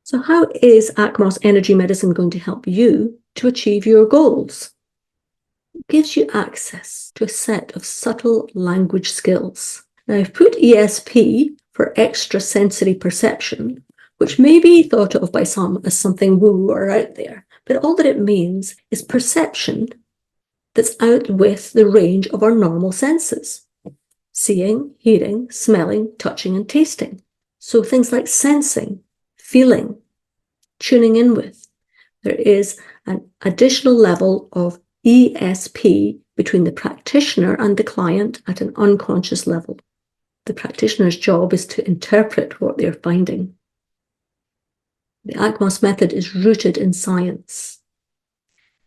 So how is ACMOS Energy Medicine going to help you to achieve your goals? It gives you access to a set of subtle language skills. Now, I've put ESP for extrasensory perception, which may be thought of by some as something woo or out there, but all that it means is perception that's out with the range of our normal senses: seeing, hearing, smelling, touching, and tasting. So things like sensing, feeling, tuning in with. There is an additional level of ESP between the practitioner and the client at an unconscious level. The practitioner's job is to interpret what they're finding. The ACMOS method is rooted in science.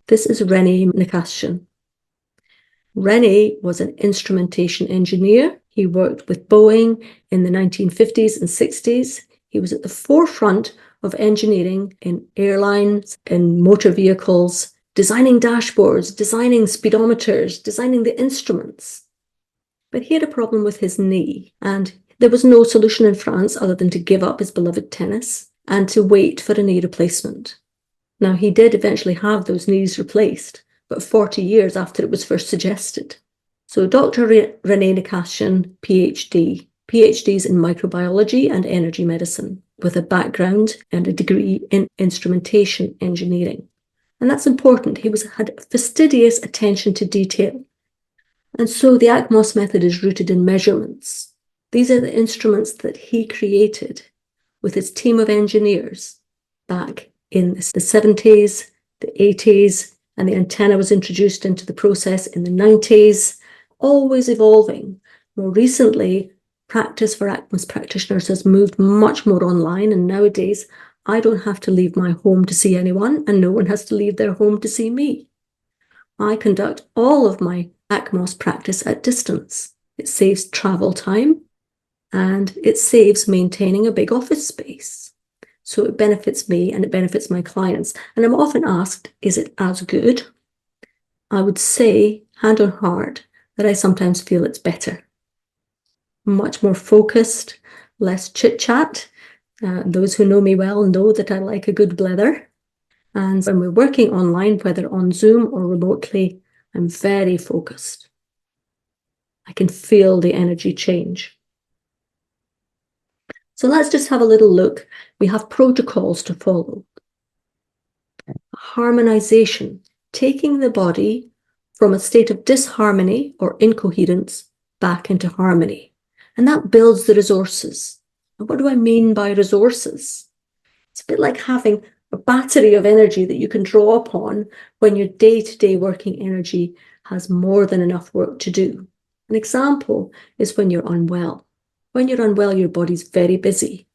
This is René Nicastion. René was an instrumentation engineer. He worked with Boeing in the 1950s and 60s. He was at the forefront of engineering in airlines, in motor vehicles, designing dashboards, designing speedometers, designing the instruments. But he had a problem with his knee, and there was no solution in France other than to give up his beloved tennis and to wait for a knee replacement. Now, he did eventually have those knees replaced, but 40 years after it was first suggested. So Dr. René Nicastion, PhDs in microbiology and energy medicine, with a background and a degree in instrumentation engineering. And that's important. He had fastidious attention to detail. And so the ACMOS method is rooted in measurements. These are the instruments that he created with his team of engineers back in the 70s, the 80s, and the antenna was introduced into the process in the 90s, always evolving. More recently, practice for ACMOS practitioners has moved much more online, and nowadays I don't have to leave my home to see anyone, and no one has to leave their home to see me. I conduct all of my ACMOS practice at distance. It saves travel time, and it saves maintaining a big office space. So it benefits me and it benefits my clients. And I'm often asked, is it as good? I would say, hand on heart, that I sometimes feel it's better. Much more focused, less chit-chat. Those who know me well know that I like a good blether. And when we're working online, whether on Zoom or remotely, I'm very focused. I can feel the energy change. So let's just have a little look. We have protocols to follow. Harmonization, taking the body from a state of disharmony or incoherence back into harmony. And that builds the resources. And what do I mean by resources? It's a bit like having a battery of energy that you can draw upon when your day-to-day working energy has more than enough work to do. An example is when you're unwell. When you're unwell, your body's very busy.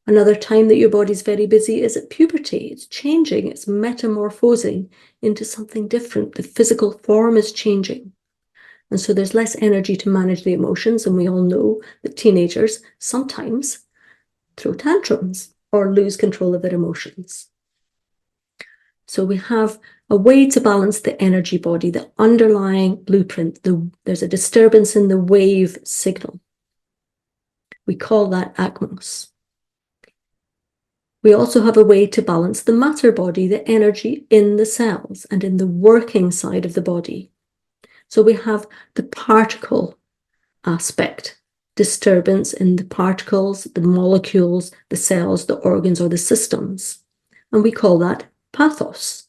Another time that your body's very busy is at puberty. It's changing, it's metamorphosing into something different. The physical form is changing. And so there's less energy to manage the emotions. And we all know that teenagers sometimes throw tantrums or lose control of their emotions. So we have a way to balance the energy body, the underlying blueprint. There's a disturbance in the wave signal. We call that ACMOS. We also have a way to balance the matter body, the energy in the cells and in the working side of the body. So we have the particle aspect, disturbance in the particles, the molecules, the cells, the organs, or the systems. And we call that pathos.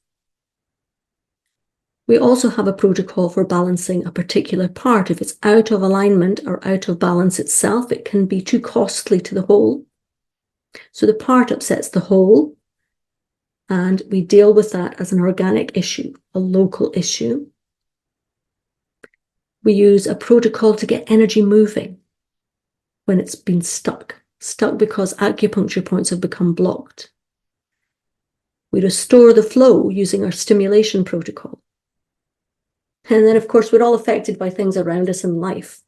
We also have a protocol for balancing a particular part. If it's out of alignment or out of balance itself, it can be too costly to the whole. So the part upsets the whole, and we deal with that as an organic issue, a local issue. We use a protocol to get energy moving when it's been stuck because acupuncture points have become blocked. We restore the flow using our stimulation protocol. And then, of course, we're all affected by things around us in life,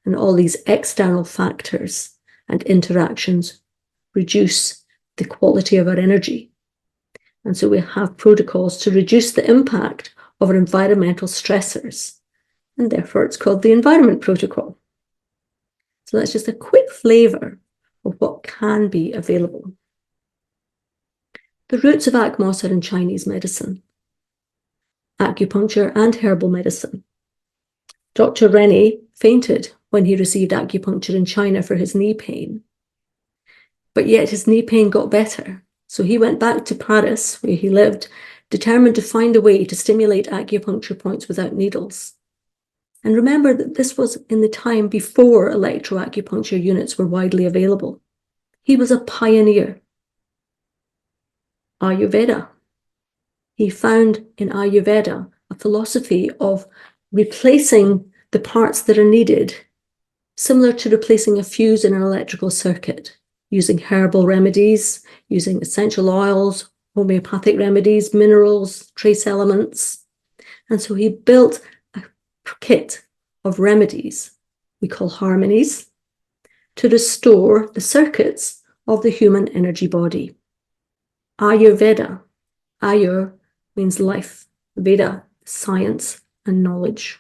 and all these external factors and interactions reduce the quality of our energy. And so we have protocols to reduce the impact of our environmental stressors. And therefore, it's called the environment protocol. So that's just a quick flavor of what can be available. The roots of ACMOS are in Chinese medicine, acupuncture and herbal medicine. Dr. Rennie fainted when he received acupuncture in China for his knee pain, but yet his knee pain got better. So he went back to Paris, where he lived, determined to find a way to stimulate acupuncture points without needles. And remember that this was in the time before electroacupuncture units were widely available. He was a pioneer. Ayurveda. He found in Ayurveda a philosophy of replacing the parts that are needed, similar to replacing a fuse in an electrical circuit, using herbal remedies, using essential oils, homeopathic remedies, minerals, trace elements. And so he built a kit of remedies we call harmonies to restore the circuits of the human energy body. Ayurveda. Ayur means life, Veda, science and knowledge.